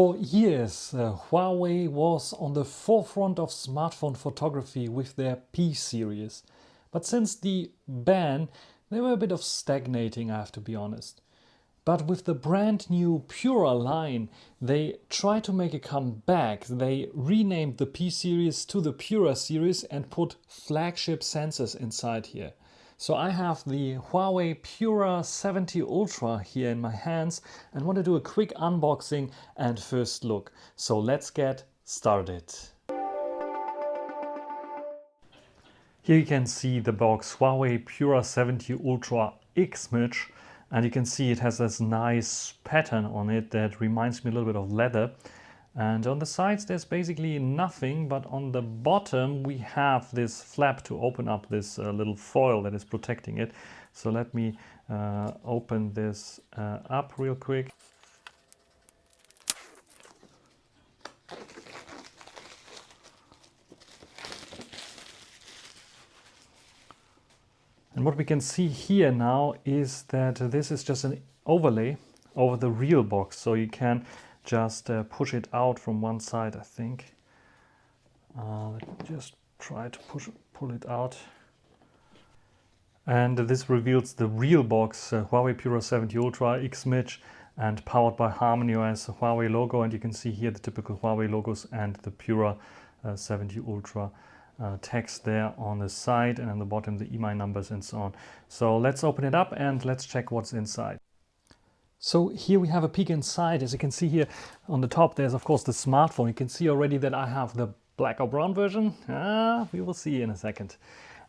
For years, Huawei was on the forefront of smartphone photography with their P series. But since the ban, they were a bit of stagnating, I have to be honest. But with the brand new Pura line, they tried to make a comeback. They renamed the P series to the Pura series and put flagship sensors inside here. So I have the Huawei Pura 70 Ultra here in my hands and want to do a quick unboxing and first look. So let's get started. Here you can see the box Huawei Pura 70 Ultra X-Image, and you can see it has this nice pattern on it that reminds me a little bit of leather. And on the sides there's basically nothing, but on the bottom we have this flap to open up this little foil that is protecting it. So let me open this up real quick. And what we can see here now is that this is just an overlay over the real box. So you can just push it out from one side, I think. Let me just try to pull it out. And this reveals the real box, Huawei Pura 70 Ultra X-Image, and powered by HarmonyOS Huawei logo. And you can see here the typical Huawei logos and the Pura 70 Ultra text there on the side, and on the bottom the EMI numbers and so on. So let's open it up and let's check what's inside. So here we have a peek inside. As you can see here on the top, there's of course the smartphone. You can see already that I have the black or brown version. We will see in a second.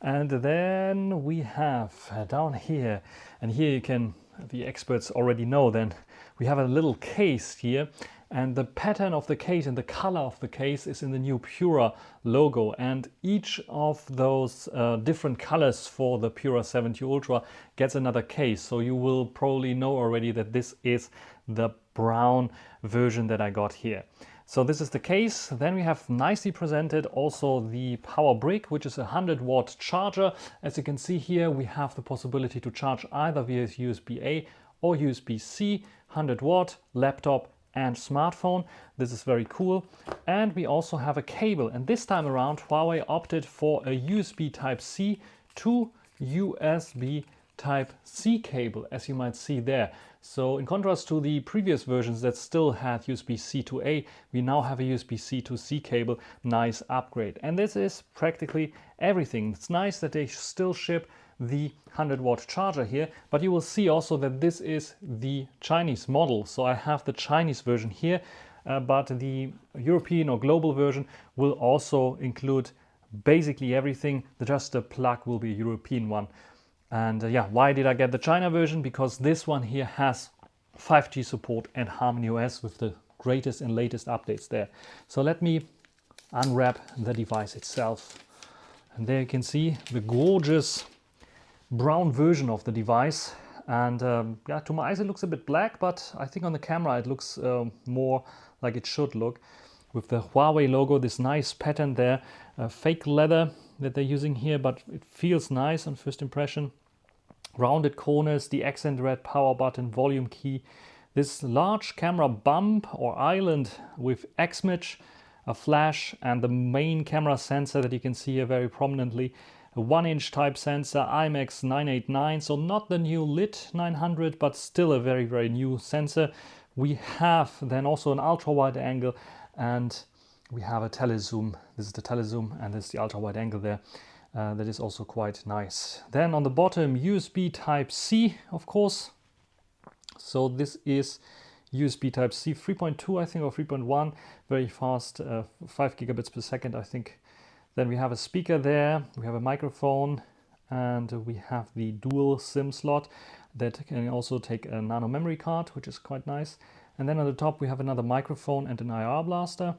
And then we have down here, and here you can, the experts already know, then we have a little case here, and the pattern of the case and the color of the case is in the new Pura logo, and each of those different colors for the Pura 70 Ultra gets another case. So you will probably know already that this is the brown version that I got here. So this is the case. Then we have nicely presented also the power brick, which is a 100-watt charger. As you can see here, we have the possibility to charge either via USB-A or USB-C, 100-watt, laptop and smartphone. This is very cool. And we also have a cable. And this time around, Huawei opted for a USB Type-C to USB Type-C cable, as you might see there. So in contrast to the previous versions that still had USB-C to A, we now have a USB-C to C cable. Nice upgrade. And this is practically everything. It's nice that they still ship the 100-watt charger here, but you will see also that this is the Chinese model. So I have the Chinese version here, but the European or global version will also include basically everything. Just the plug will be a European one. And yeah, why did I get the China version? Because this one here has 5G support and HarmonyOS with the greatest and latest updates there. So let me unwrap the device itself. And there you can see the gorgeous brown version of the device. And yeah, to my eyes it looks a bit black, but I think on the camera it looks more like it should look. With the Huawei logo, this nice pattern there, fake leather that they're using here, but it feels nice on first impression. Rounded corners, the accent red power button, volume key, this large camera bump or island with X-Image, a flash, and the main camera sensor that you can see here very prominently. A 1-inch type sensor, IMX 989, so not the new lit 900, but still a very, very new sensor. We have then also an ultra wide angle, and we have a telezoom. This is the telezoom, and this is the ultra wide angle there. That is also quite nice. Then on the bottom, USB Type-C, of course. So this is USB Type-C 3.2, I think, or 3.1, very fast, 5 gigabits per second, I think. Then we have a speaker there, we have a microphone, and we have the dual SIM slot that can also take a nano memory card, which is quite nice. And then on the top we have another microphone and an IR blaster.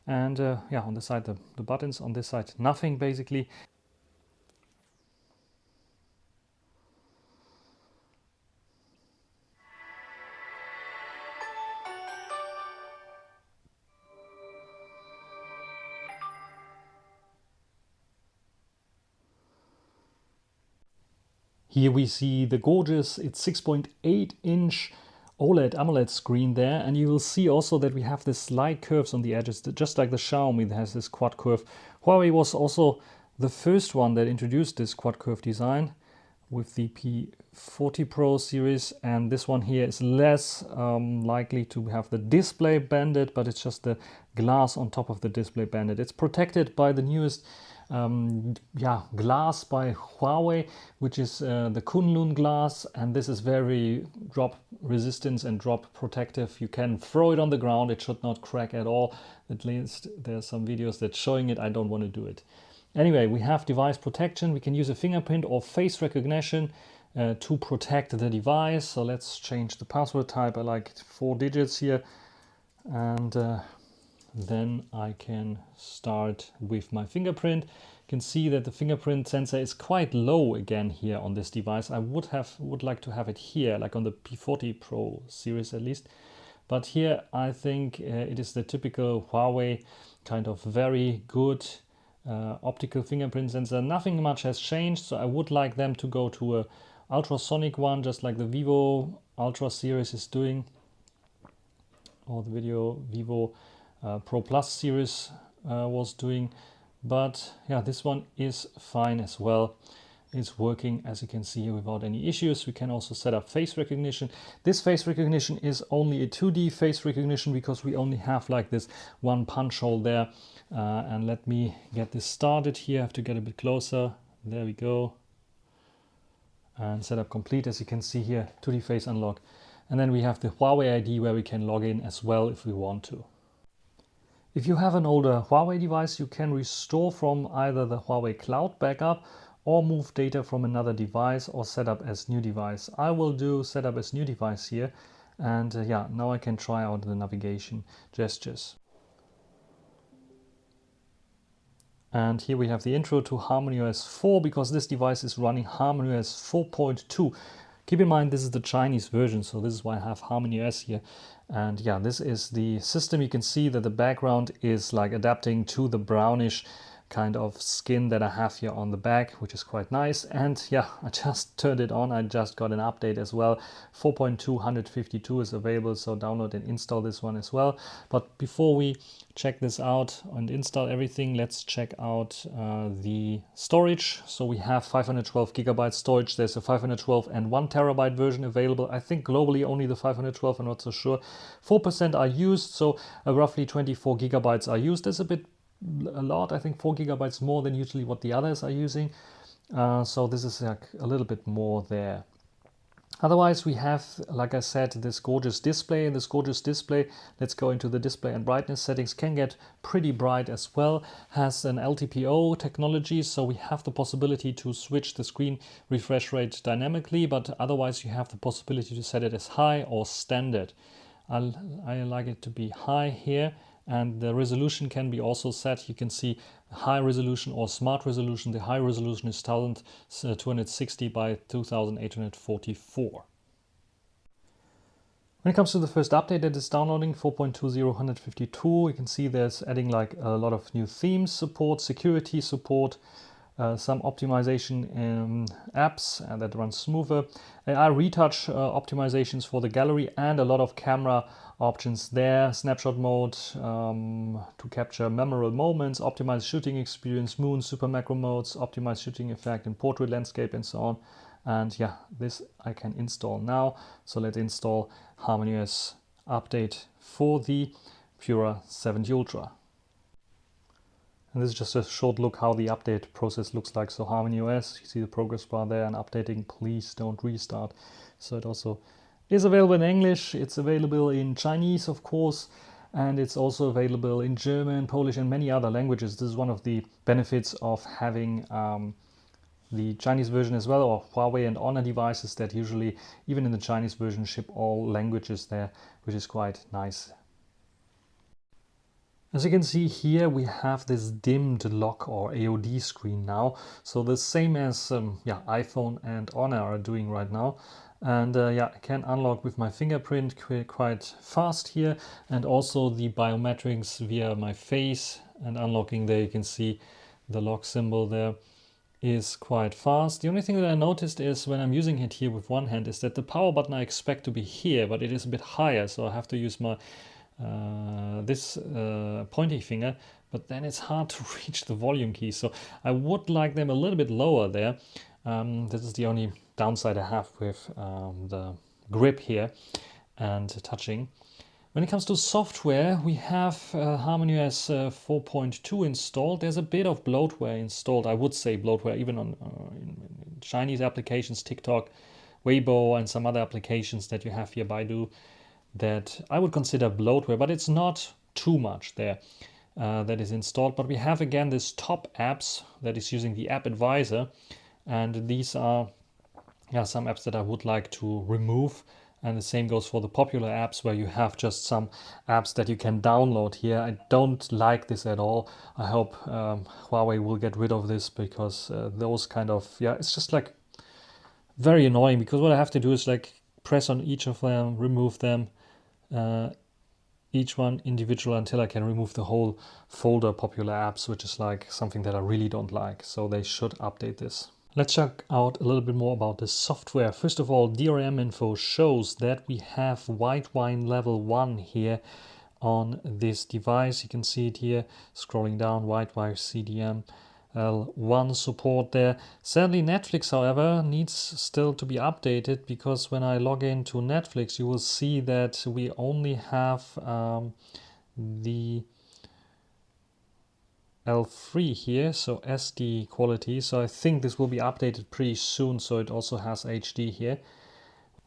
And yeah, on the side the buttons, on this side nothing basically. Here we see the gorgeous, it's 6.8-inch OLED AMOLED screen there, and you will see also that we have this slight curves on the edges, just like the Xiaomi that has this quad curve. Huawei was also the first one that introduced this quad curve design with the P40 Pro series, and this one here is less likely to have the display banded, but it's just the glass on top of the display banded. It's protected by the newest glass by Huawei, which is the Kunlun glass, and this is very drop resistant and drop protective. You can throw it on the ground, it should not crack at all. At least there's some videos that's showing it. I don't want to do it. Anyway, we have device protection. We can use a fingerprint or face recognition to protect the device. So let's change the password type. I like 4 digits here, and then I can start with my fingerprint. You can see that the fingerprint sensor is quite low again here on this device. I would like to have it here, like on the P40 Pro series at least. But here I think it is the typical Huawei kind of very good optical fingerprint sensor. Nothing much has changed, so I would like them to go to a ultrasonic one, just like the Vivo Ultra series is doing, or the Vivo Pro Plus series was doing. But yeah, this one is fine as well. It's working, as you can see, without any issues. We can also set up face recognition. This face recognition is only a 2D face recognition because we only have like this one punch hole there. And let me get this started here. I have to get a bit closer. There we go. And setup complete, as you can see here, 2D face unlock. And then we have the Huawei ID where we can log in as well if we want to. If you have an older Huawei device, you can restore from either the Huawei Cloud Backup or move data from another device or set up as new device. I will do set up as new device here, and yeah, now I can try out the navigation gestures. And here we have the intro to HarmonyOS 4 because this device is running HarmonyOS 4.2. Keep in mind this is the Chinese version, so this is why I have HarmonyOS here. And yeah, this is the system. You can see that the background is like adapting to the brownish kind of skin that I have here on the back, which is quite nice. And yeah, I just turned it on. I just got an update as well. 4.2 152 is available, so download and install this one as well. But before we check this out and install everything, let's check out the storage. So we have 512 gigabyte storage. There's a 512 and 1 terabyte version available. I think globally only the 512, I'm not so sure. 4% are used, so roughly 24 gigabytes are used. That's a lot. I think 4 gigabytes more than usually what the others are using. So this is like a little bit more there. Otherwise, we have, like I said, this gorgeous display. This gorgeous display, let's go into the display and brightness settings, can get pretty bright as well. Has an LTPO technology, so we have the possibility to switch the screen refresh rate dynamically, but otherwise you have the possibility to set it as high or standard. I like it to be high here. And the resolution can be also set. You can see high resolution or smart resolution. The high resolution is 1260 by 2844. When it comes to the first update that is downloading, 4.20 152, you can see there's adding like a lot of new themes support, security support, some optimization apps that run smoother, AI retouch optimizations for the gallery, and a lot of camera options there. Snapshot mode to capture memorable moments, optimize shooting experience, moon, super macro modes, optimize shooting effect in portrait landscape, and so on. And yeah, this I can install now. So let's install HarmonyOS update for the Pura 70 Ultra. And this is just a short look how the update process looks like. So HarmonyOS, you see the progress bar there, and updating, please don't restart. So it also is available in English, it's available in Chinese, of course, and it's also available in German, Polish, and many other languages. This is one of the benefits of having the Chinese version as well, or Huawei and Honor devices that usually, even in the Chinese version, ship all languages there, which is quite nice. As you can see here, we have this dimmed lock or AOD screen now. So the same as iPhone and Honor are doing right now. And yeah, I can unlock with my fingerprint quite fast here. And also the biometrics via my face and unlocking there. You can see the lock symbol there. is quite fast. The only thing that I noticed is when I'm using it here with one hand is that the power button I expect to be here, but it is a bit higher, so I have to use my this pointy finger, but then it's hard to reach the volume key, so I would like them a little bit lower there. This is the only downside I have with the grip here and touching. When it comes to software, we have HarmonyOS 4.2 installed. There's a bit of bloatware installed, I would say bloatware, even on in Chinese applications, TikTok, Weibo, and some other applications that you have here, Baidu, that I would consider bloatware, but it's not too much there that is installed. But we have again this top apps that is using the app advisor, and these are some apps that I would like to remove. And the same goes for the popular apps where you have just some apps that you can download here. I don't like this at all. I hope Huawei will get rid of this, because those kind of, it's just like very annoying, because what I have to do is like press on each of them, remove them, each one individual, until I can remove the whole folder popular apps, which is like something that I really don't like. So they should update this. Let's check out a little bit more about the software. First of all, DRM info shows that we have white wine level 1 here on this device. You can see it here, scrolling down, white wine CDM L1 support there. Sadly, Netflix, however, needs still to be updated, because when I log into Netflix, you will see that we only have the L3 here, so SD quality. So I think this will be updated pretty soon, so it also has HD here.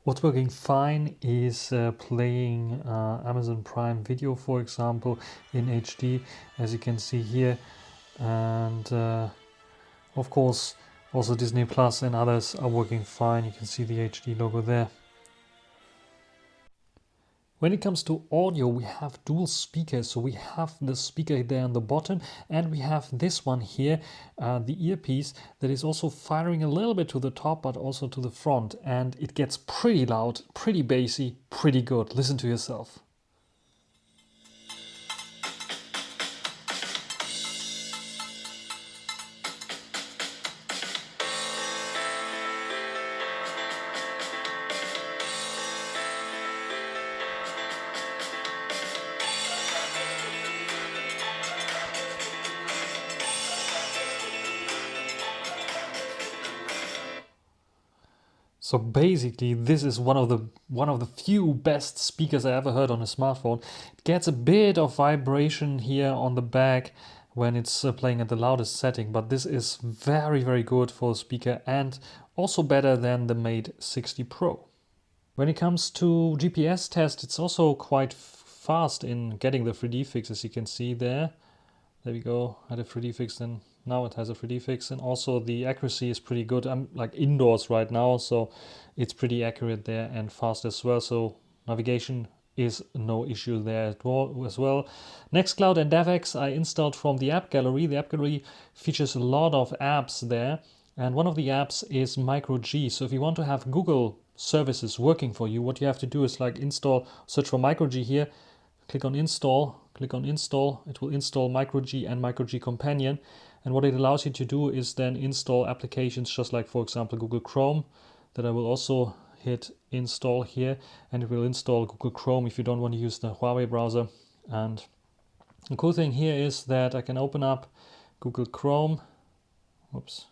What's working fine is playing Amazon Prime Video, for example, in HD, as you can see here. And of course, also Disney Plus and others are working fine. You can see the HD logo there. When it comes to audio, we have dual speakers. So we have the speaker there on the bottom, and we have this one here, the earpiece, that is also firing a little bit to the top, but also to the front. And it gets pretty loud, pretty bassy, pretty good. Listen to yourself. So basically, this is one of the few best speakers I ever heard on a smartphone. It gets a bit of vibration here on the back when it's playing at the loudest setting, but this is very, very good for a speaker, and also better than the Mate 60 Pro. When it comes to GPS test, it's also quite fast in getting the 3D fix, as you can see there. There we go, I had a 3D fix, and now it has a 3D fix, and also the accuracy is pretty good. I'm like indoors right now, so it's pretty accurate there and fast as well. So navigation is no issue there at all as well. Nextcloud and DevX I installed from the app gallery. The app gallery features a lot of apps there, and one of the apps is MicroG. So if you want to have Google services working for you, what you have to do is like install, search for MicroG here, click on install, it will install MicroG and MicroG Companion. And what it allows you to do is then install applications just like, for example, Google Chrome, that I will also hit install here, and it will install Google Chrome if you don't want to use the Huawei browser. And the cool thing here is that I can open up Google Chrome. Whoops.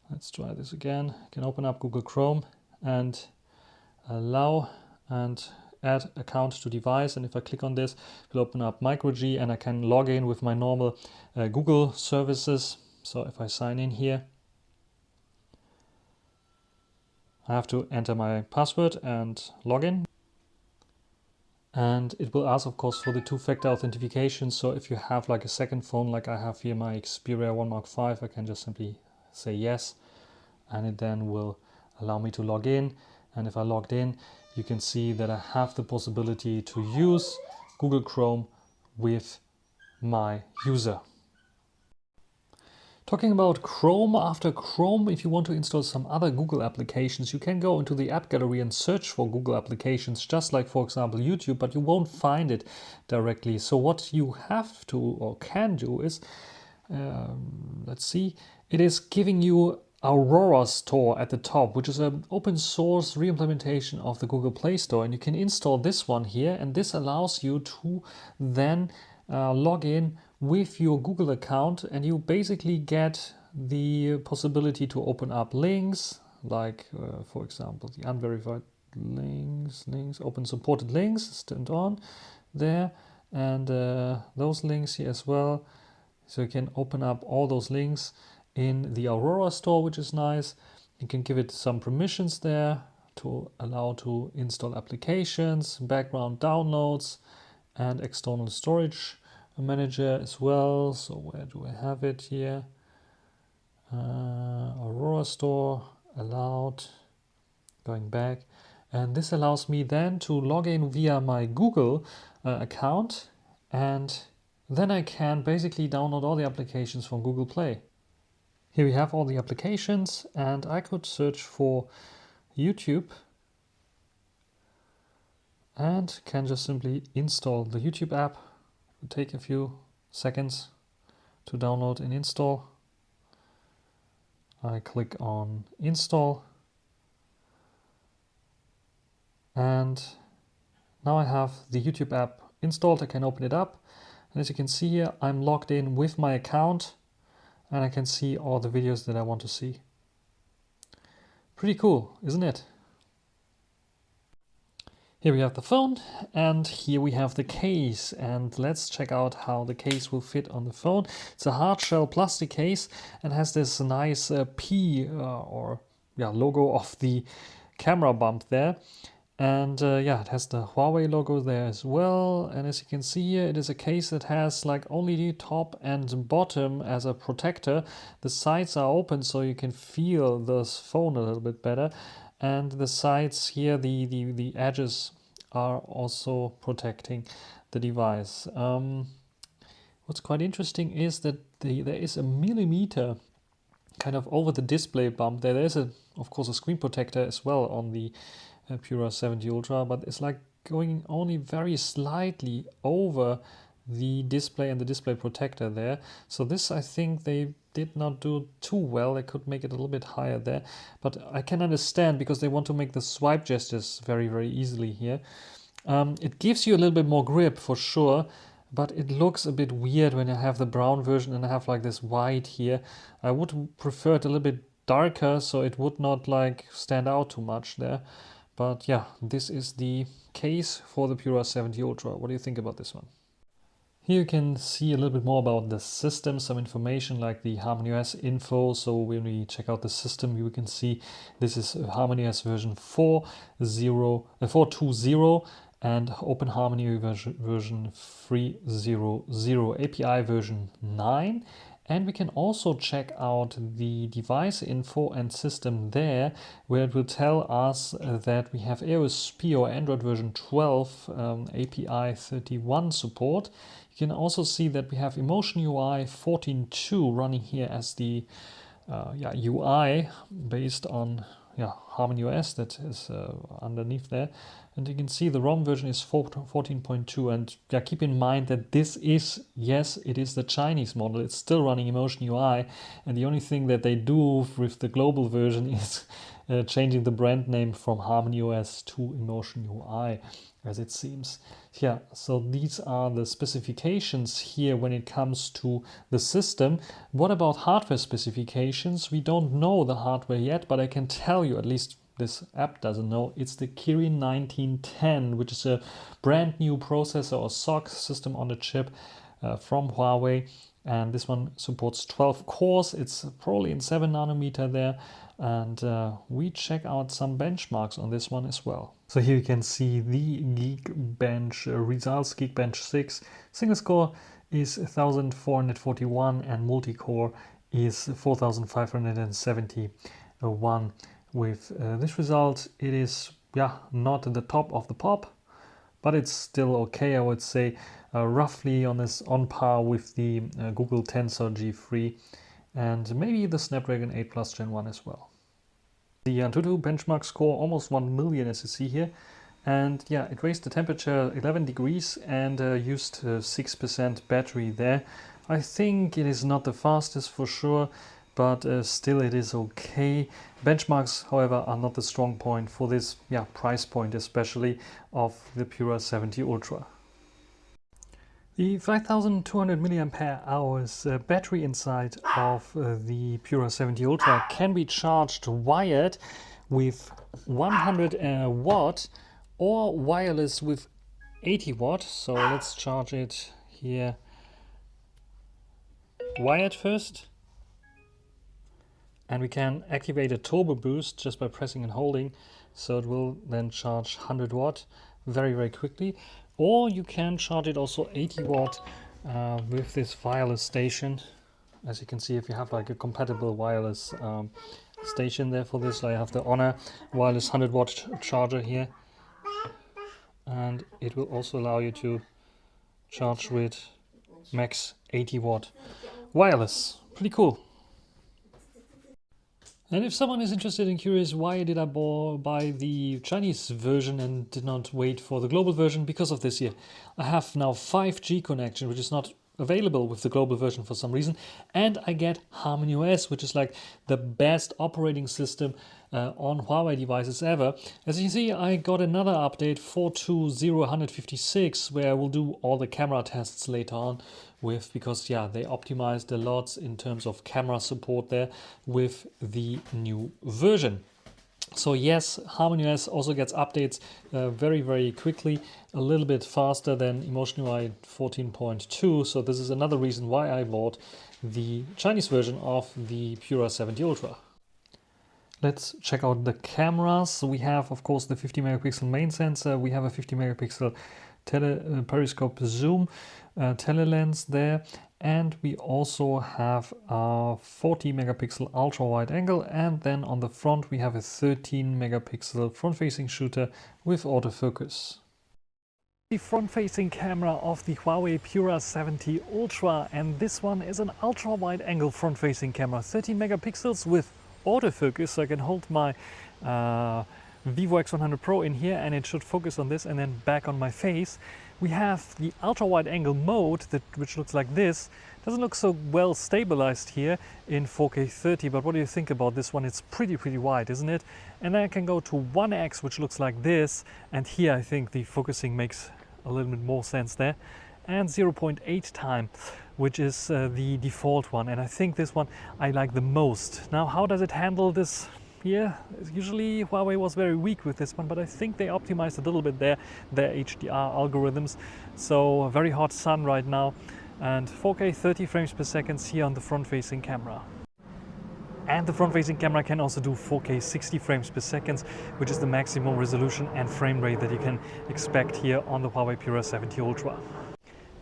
Let's try this again. I can open up Google Chrome and allow and add account to device, and if I click on this, it will open up MicroG, and I can log in with my normal Google services. So if I sign in here, I have to enter my password and log in, and it will ask, of course, for the two-factor authentication. So if you have like a second phone, like I have here my Xperia 1 Mark V, I can just simply say yes, and it then will allow me to log in. And if I logged in, you can see that I have the possibility to use Google Chrome with my user. Talking about Chrome, after Chrome, if you want to install some other Google applications, you can go into the app gallery and search for Google applications, just like, for example, YouTube, but you won't find it directly. So what you have to or can do is let's see, it is giving you Aurora Store at the top, which is an open source re-implementation of the Google Play Store. And you can install this one here, and this allows you to then log in with your Google account, and you basically get the possibility to open up links, like for example, the unverified links, open supported links, turned on there, and those links here as well. So you can open up all those links in the Aurora Store, which is nice. You can give it some permissions there to allow to install applications, background downloads, and external storage manager as well. So where do I have it here? Aurora Store, allowed, going back. And this allows me then to log in via my Google account, and then I can basically download all the applications from Google Play. Here we have all the applications, and I could search for YouTube and can just simply install the YouTube app. It will take a few seconds to download and install. I click on install, and now I have the YouTube app installed. I can open it up, and as you can see here, I'm logged in with my account, and I can see all the videos that I want to see. Pretty cool, isn't it? Here we have the phone, and here we have the case, and let's check out how the case will fit on the phone. It's a hard shell plastic case and has this nice P logo of the camera bump there. And yeah, it has the Huawei logo there as well. And as you can see here, it is a case that has like only the top and bottom as a protector. The sides are open so you can feel this phone a little bit better. And the sides here, the edges are also protecting the device. What's quite interesting is that there is a millimeter kind of over the display bump there. There's of course a screen protector as well on the Pura 70 Ultra, but it's like going only very slightly over the display and the display protector there. So this, I think they did not do too well. They could make it a little bit higher there, but I can understand because they want to make the swipe gestures very, very easily here. It gives you a little bit more grip for sure, but it looks a bit weird when I have the brown version and I have like this white here. I would prefer it a little bit darker so it would not like stand out too much there. But yeah, this is the case for the Pura 70 Ultra. What do you think about this one? Here you can see a little bit more about the system, some information like the HarmonyOS info. So when we check out the system, you can see this is HarmonyOS version 4.20 and OpenHarmony version 3.0.0, API version 9. And we can also check out the device info and system there, where it will tell us that we have AOSP or Android version 12 API 31 support. You can also see that we have Emotion UI 14.2 running here as the UI based on HarmonyOS that is underneath there. And you can see the ROM version is 14.2, and keep in mind that this is, yes, it is the Chinese model. It's still running Emotion UI, and the only thing that they do with the global version is changing the brand name from HarmonyOS to Emotion UI, as it seems. Yeah, so these are the specifications here when it comes to the system. What about hardware specifications? We don't know the hardware yet, but I can tell you, at least this app doesn't know, it's the Kirin 1910, which is a brand new processor or SoC, system on a chip from Huawei. And this one supports 12 cores. It's probably in 7 nanometer there. And we check out some benchmarks on this one as well. So here you can see the Geekbench results. Geekbench 6 single score is 1441 and multi-core is 4571. With this result, it is not at the top of the pop, but it's still okay, I would say, roughly on par with the Google Tensor G3 and maybe the Snapdragon 8 Plus Gen 1 as well. The Antutu benchmark score almost 1 million, as you see here, and it raised the temperature 11 degrees and used 6% battery there. I think it is not the fastest for sure, but still it is okay. Benchmarks, however, are not the strong point for this price point, especially of the Pura 70 Ultra. The 5200 milliampere hours battery inside of the Pura 70 Ultra can be charged wired with 100 watt or wireless with 80 watt. So let's charge it here wired first. And we can activate a turbo boost just by pressing and holding. So it will then charge 100 watt very, very quickly. Or you can charge it also 80 watt with this wireless station. As you can see, if you have like a compatible wireless station there for this, I have the Honor wireless 100 watt charger here. And it will also allow you to charge with max 80 watt wireless. Pretty cool. And if someone is interested and curious, why did I buy the Chinese version and did not wait for the global version? Because of this here. I have now 5G connection, which is not available with the global version for some reason, and I get Harmony OS, which is like the best operating system on Huawei devices ever. As you can see, I got another update 4.2.0.156 where I will do all the camera tests later on with, because they optimized a lot in terms of camera support there with the new version. So yes, Harmony OS also gets updates very, very quickly, a little bit faster than Emotion UI 14.2. So this is another reason why I bought the Chinese version of the Pura 70 Ultra. Let's check out the cameras. So we have, of course, the 50 megapixel main sensor. We have a 50 megapixel periscope zoom telelens there. And we also have a 40 megapixel ultra wide angle, and then on the front we have a 13 megapixel front facing shooter with autofocus. The front facing camera of the Huawei Pura 70 Ultra, and this one is an ultra wide angle front facing camera, 13 megapixels with autofocus, so I can hold my Vivo X100 Pro in here and it should focus on this and then back on my face. We have the ultra wide angle mode which looks like this. Doesn't look so well stabilized here in 4K 30, but what do you think about this one? It's pretty wide, isn't it? And then I can go to 1x, which looks like this, and here I think the focusing makes a little bit more sense there, and 0.8 time, which is the default one, and I think this one I like the most. Now, how does it handle this? Usually Huawei was very weak with this one, but I think they optimized a little bit their HDR algorithms. So very hot sun right now, and 4K 30 frames per second here on the front-facing camera. And the front-facing camera can also do 4K 60 frames per second, which is the maximum resolution and frame rate that you can expect here on the Huawei Pura 70 Ultra.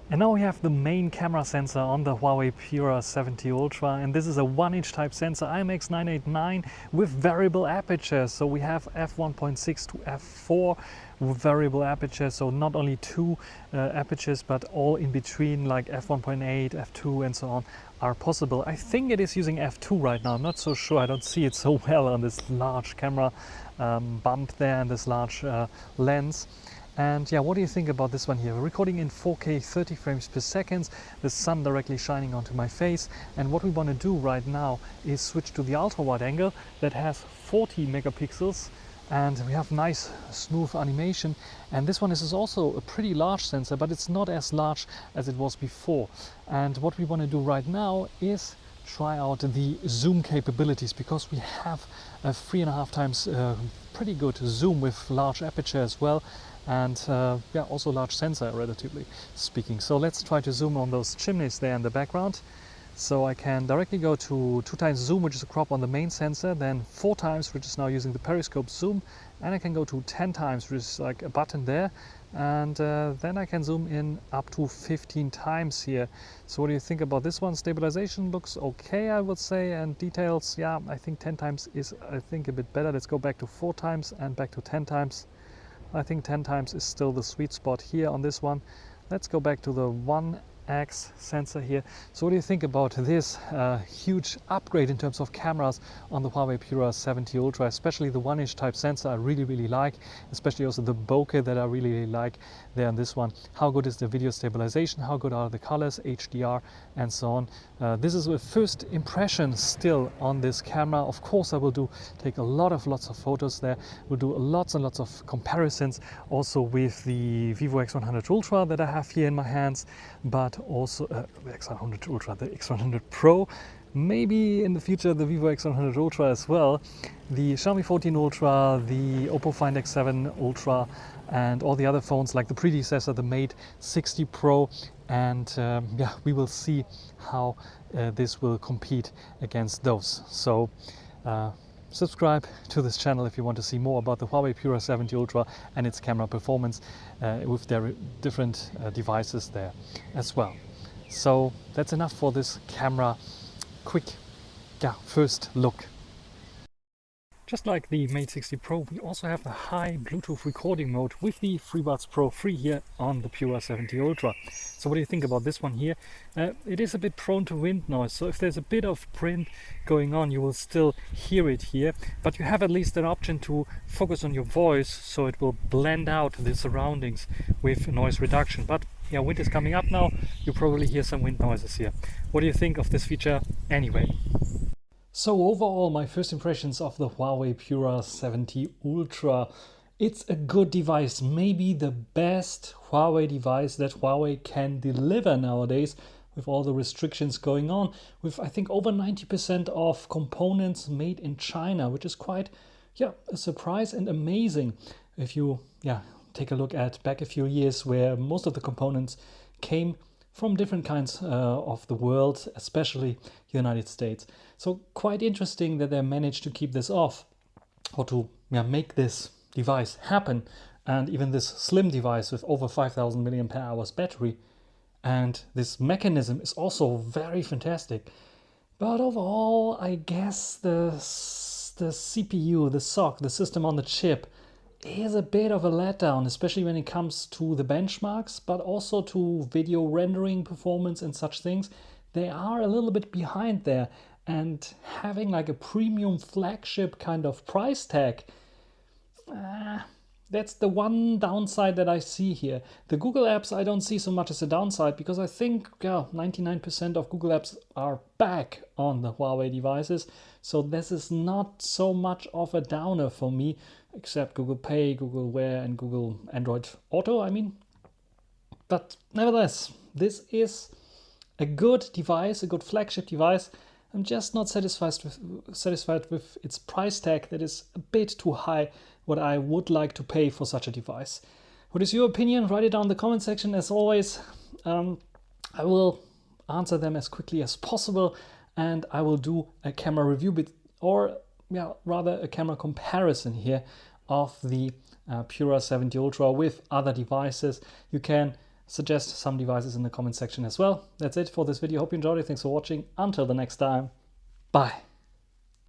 And now we have the main camera sensor on the Huawei Pura 70 Ultra, and this is a 1-inch type sensor IMX989 with variable aperture. So we have f1.6 to f4 with variable aperture, so not only two apertures but all in between, like f1.8, f2 and so on are possible. I think it is using f2 right now, I'm not so sure, I don't see it so well on this large camera bump there and this large lens. And what do you think about this one here? We're recording in 4K 30 frames per second, the sun directly shining onto my face. And what we want to do right now is switch to the ultra wide angle that has 40 megapixels, and we have nice smooth animation. And this one is also a pretty large sensor, but it's not as large as it was before. And what we want to do right now is try out the zoom capabilities, because we have a 3.5 times pretty good zoom with large aperture as well, and also large sensor relatively speaking. So let's try to zoom on those chimneys there in the background. So I can directly go to 2 times zoom, which is a crop on the main sensor, then 4 times, which is now using the periscope zoom, and I can go to 10 times, which is like a button there, and then I can zoom in up to 15 times here. So what do you think about this one? Stabilization looks okay, I would say, and details, I think 10 times is a bit better. Let's go back to 4 times and back to 10 times. I think 10 times is still the sweet spot here on this one. Let's go back to the 1 X sensor here. So what do you think about this huge upgrade in terms of cameras on the Huawei Pura 70 Ultra, especially the 1-inch type sensor I really like, especially also the bokeh that I really like there on this one. How good is the video stabilization? How good are the colors, HDR and so on? This is a first impression still on this camera. Of course I will take lots of photos there. We'll do lots and lots of comparisons also with the Vivo X100 Ultra that I have here in my hands, but also the X100 Ultra, the X100 Pro, maybe in the future the Vivo X100 Ultra as well, the Xiaomi 14 Ultra, the Oppo Find X7 Ultra, and all the other phones like the predecessor, the Mate 60 Pro, and yeah, we will see how this will compete against those. So subscribe to this channel if you want to see more about the Huawei Pura 70 Ultra and its camera performance with their different devices there as well. So that's enough for this camera quick first look. Just like the Mate 60 Pro, we also have the high Bluetooth recording mode with the FreeBuds Pro 3 here on the Pura 70 Ultra. So what do you think about this one here? It is a bit prone to wind noise, so if there's a bit of wind going on, you will still hear it here, but you have at least an option to focus on your voice, so it will blend out the surroundings with noise reduction. But yeah, wind is coming up now, you probably hear some wind noises here. What do you think of this feature anyway? So overall, my first impressions of the Huawei Pura 70 Ultra. It's a good device, maybe the best Huawei device that Huawei can deliver nowadays, with all the restrictions going on, with I think over 90% of components made in China, which is quite a surprise and amazing. If you take a look at back a few years where most of the components came from different kinds of the world, especially the United States. So quite interesting that they managed to keep this off, or to make this device happen, and even this slim device with over 5000 mAh battery. And this mechanism is also very fantastic. But overall, I guess the CPU, the SoC, the system on the chip, is a bit of a letdown, especially when it comes to the benchmarks, but also to video rendering performance and such things. They are a little bit behind there, and having like a premium flagship kind of price tag, that's the one downside that I see here. The Google apps I don't see so much as a downside, because I think 99% of Google apps are back on the Huawei devices, so this is not so much of a downer for me, except Google Pay, Google Wear and Google Android Auto, I mean. But nevertheless, this is a good device, a good flagship device. I'm just not satisfied with its price tag that is a bit too high, what I would like to pay for such a device. What is your opinion? Write it down in the comment section. As always, I will answer them as quickly as possible, and I will do a camera review rather a camera comparison here of the Pura 70 Ultra with other devices. You can suggest some devices in the comment section as well. That's it for this video. Hope you enjoyed it. Thanks for watching. Until the next time. Bye.